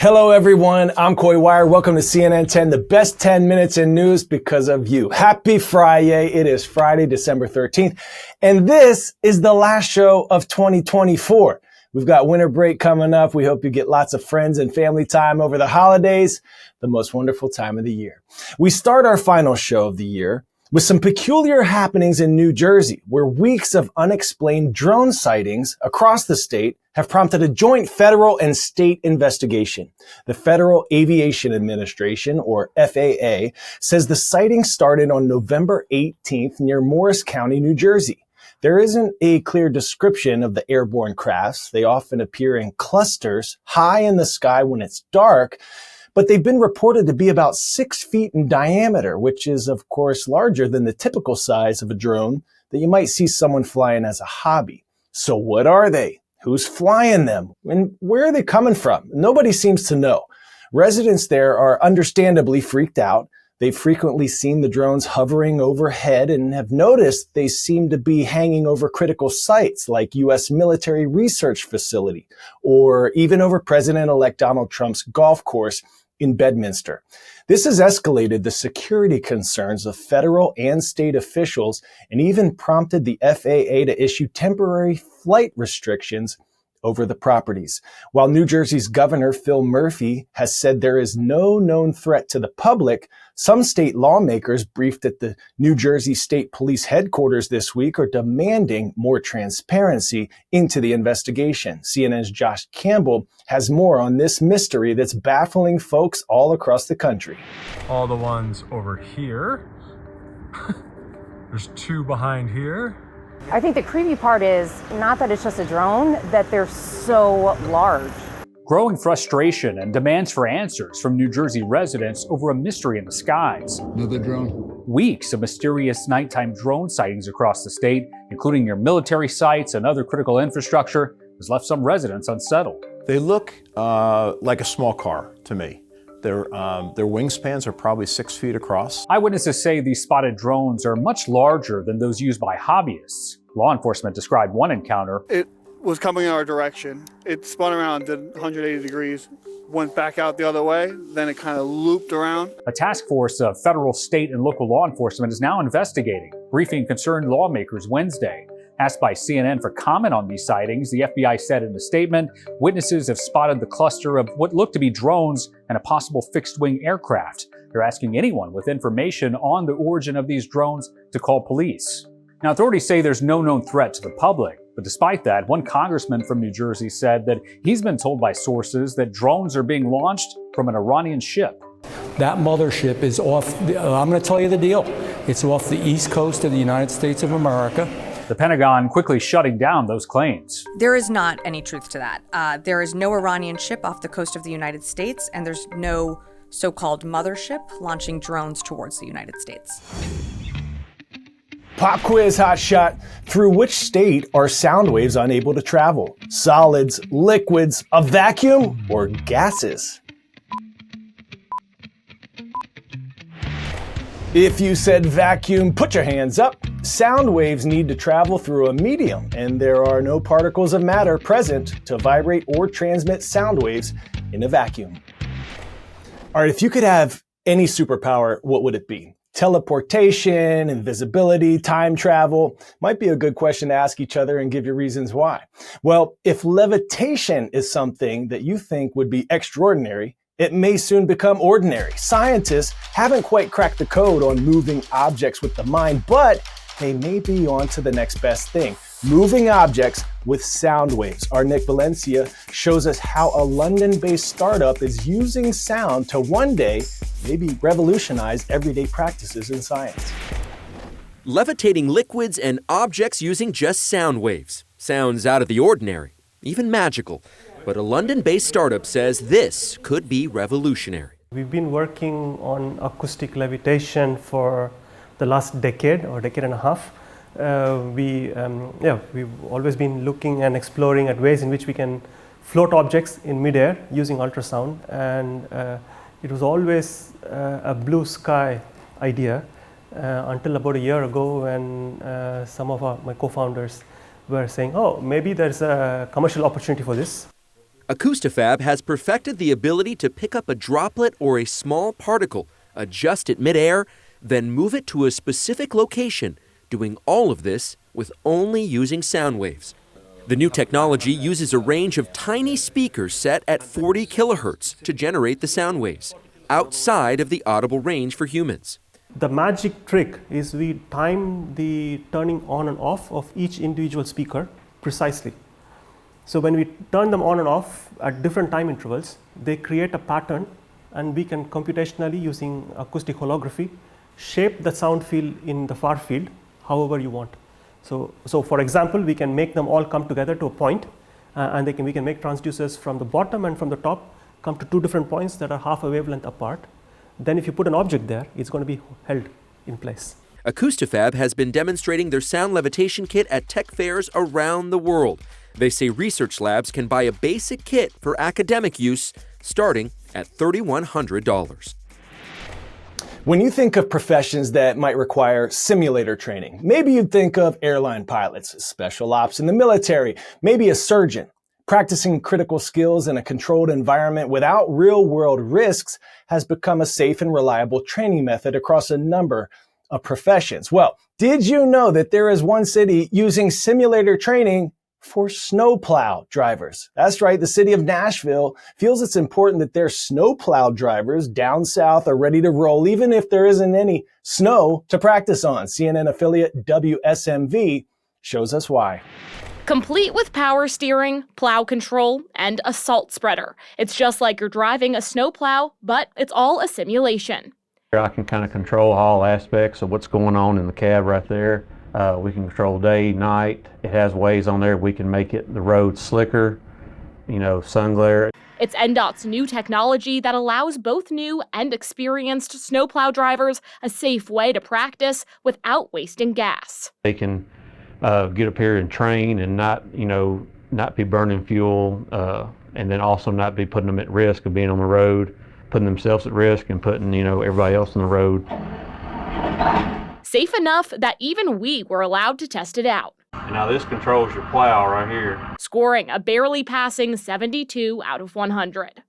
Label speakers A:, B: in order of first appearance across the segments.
A: Hello, everyone. I'm Coy Wire. Welcome to CNN 10, the best 10 minutes in news because of you. Happy Friday. It is Friday, December 13th, and this is the last show of 2024. We've got winter break coming up. We hope you get lots of friends and family time over the holidays, the most wonderful time of the year. We start our final show of the year with some peculiar happenings in New Jersey, where weeks of unexplained drone sightings across the state have prompted a joint federal and state investigation. The Federal Aviation Administration, or FAA, says the sighting started on November 18th near Morris County, New Jersey. There isn't a clear description of the airborne crafts. They often appear in clusters high in the sky when it's dark, but they've been reported to be about 6 feet in diameter, which is, of course, larger than the typical size of a drone that you might see someone flying as a hobby. So what are they? Who's flying them? And where are they coming from? Nobody seems to know. Residents there are understandably freaked out. They've frequently seen the drones hovering overhead and have noticed they seem to be hanging over critical sites like U.S. military research facility or even over President-elect Donald Trump's golf course in Bedminster. This has escalated the security concerns of federal and state officials and even prompted the FAA to issue temporary flight restrictions over the properties. While New Jersey's Governor Phil Murphy has said there is no known threat to the public, some state lawmakers briefed at the New Jersey State Police headquarters this week are demanding more transparency into the investigation. CNN's Josh Campbell has more on this mystery that's baffling folks all across the country.
B: All the ones over here. There's two behind here.
C: I think the creepy part is not that it's just a drone, that they're so large.
D: Growing frustration and demands for answers from New Jersey residents over a mystery in the skies.
E: Another drone.
D: Weeks of mysterious nighttime drone sightings across the state, including near military sites and other critical infrastructure, has left some residents unsettled.
F: They look like a small car to me. Their wingspans are probably 6 feet across.
D: Eyewitnesses say these spotted drones are much larger than those used by hobbyists. Law enforcement described one encounter.
G: It was coming in our direction. It spun around, did 180 degrees, went back out the other way, then it kind of looped around.
D: A task force of federal, state, and local law enforcement is now investigating, briefing concerned lawmakers Wednesday. Asked by CNN for comment on these sightings, the FBI said in a statement, witnesses have spotted the cluster of what looked to be drones and a possible fixed-wing aircraft. They're asking anyone with information on the origin of these drones to call police. Now, authorities say there's no known threat to the public, but despite that, one congressman from New Jersey said that he's been told by sources that drones are being launched from an Iranian ship.
H: That mothership is off, I'm going to tell you the deal, it's off the east coast of the United States of America.
D: The Pentagon quickly shutting down those claims.
I: There is not any truth to that. There is no Iranian ship off the coast of the United States, and there's no so-called mothership launching drones towards the United States.
A: Pop quiz hot shot. Through which state are sound waves unable to travel? Solids, liquids, a vacuum, or gases? If you said vacuum, put your hands up. Sound waves need to travel through a medium, and there are no particles of matter present to vibrate or transmit sound waves in a vacuum. All right, if you could have any superpower, what would it be? Teleportation, invisibility, time travel might be a good question to ask each other and give your reasons why. Well, if levitation is something that you think would be extraordinary, it may soon become ordinary. Scientists haven't quite cracked the code on moving objects with the mind, but they may be on to the next best thing. Moving objects with sound waves. Our Nick Valencia shows us how a London-based startup is using sound to one day maybe revolutionize everyday practices in science.
J: Levitating liquids and objects using just sound waves. Sounds out of the ordinary, even magical. But a London-based startup says this could be revolutionary.
K: We've been working on acoustic levitation for the last decade or decade and a half. We've always been looking and exploring at ways in which we can float objects in midair using ultrasound, and it was always a blue sky idea until about a year ago when some of my co-founders were saying, oh, maybe there's a commercial opportunity for this.
J: Acoustifab has perfected the ability to pick up a droplet or a small particle, adjust it midair, then move it to a specific location, doing all of this with only using sound waves. The new technology uses a range of tiny speakers set at 40 kilohertz to generate the sound waves, outside of the audible range for humans.
K: The magic trick is we time the turning on and off of each individual speaker precisely. So when we turn them on and off at different time intervals, they create a pattern, and we can computationally, using acoustic holography, shape the sound field in the far field however you want. So for example, we can make them all come together to a point, and we can make transducers from the bottom and from the top come to two different points that are half a wavelength apart. Then if you put an object there, it's going to be held in place.
J: Acoustifab has been demonstrating their sound levitation kit at tech fairs around the world. They say research labs can buy a basic kit for academic use starting at $3,100.
A: When you think of professions that might require simulator training, maybe you'd think of airline pilots, special ops in the military, maybe a surgeon. Practicing critical skills in a controlled environment without real-world risks has become a safe and reliable training method across a number of professions. Well, did you know that there is one city using simulator training for snowplow drivers? That's right, the city of Nashville feels it's important that their snowplow drivers down south are ready to roll, even if there isn't any snow to practice on. CNN affiliate WSMV shows us why.
E: Complete with power steering, plow control, and a salt spreader. It's just like you're driving a snowplow, but it's all a simulation.
L: I can kind of control all aspects of what's going on in the cab right there. We can control day, night. It has ways on there. We can make the road slicker, sun glare.
E: It's NDOT's new technology that allows both new and experienced snowplow drivers a safe way to practice without wasting gas.
L: They can get up here and train and not be burning fuel, and then also not be putting them at risk of being on the road, putting themselves at risk and putting, everybody else on the road.
E: Safe enough that even we were allowed to test it out.
L: And now this controls your plow right here.
E: Scoring a barely passing 72 out of 100.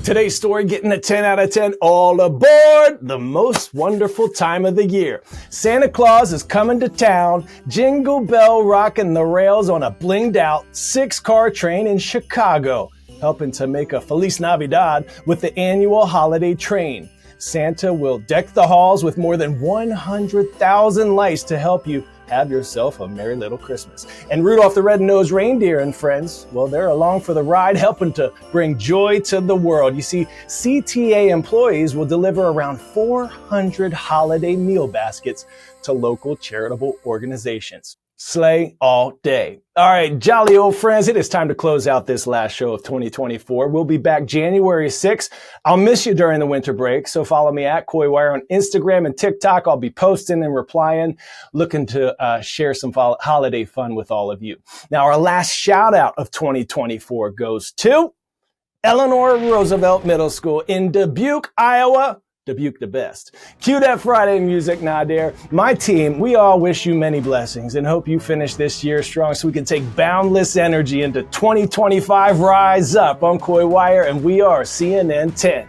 A: Today's story getting a 10 out of 10 all aboard the most wonderful time of the year. Santa Claus is coming to town, Jingle Bell rocking the rails on a blinged out 6-car train in Chicago, helping to make a Feliz Navidad with the annual holiday train. Santa will deck the halls with more than 100,000 lights to help you have yourself a merry little Christmas. And Rudolph the Red-Nosed Reindeer and friends, well, they're along for the ride, helping to bring joy to the world. You see, CTA employees will deliver around 400 holiday meal baskets to local charitable organizations. Slay all day. All right, jolly old friends, it is time to close out this last show of 2024. We'll be back January 6th. I'll miss you during the winter break, so follow me at KoiWire on Instagram and TikTok. I'll be posting and replying, looking to share some holiday fun with all of you. Now, our last shout out of 2024 goes to Eleanor Roosevelt Middle School in Dubuque, Iowa. Dubuque the best. Cue that Friday music, Nadir. My team, we all wish you many blessings and hope you finish this year strong so we can take boundless energy into 2025. Rise up. I'm KoiWire and we are CNN 10.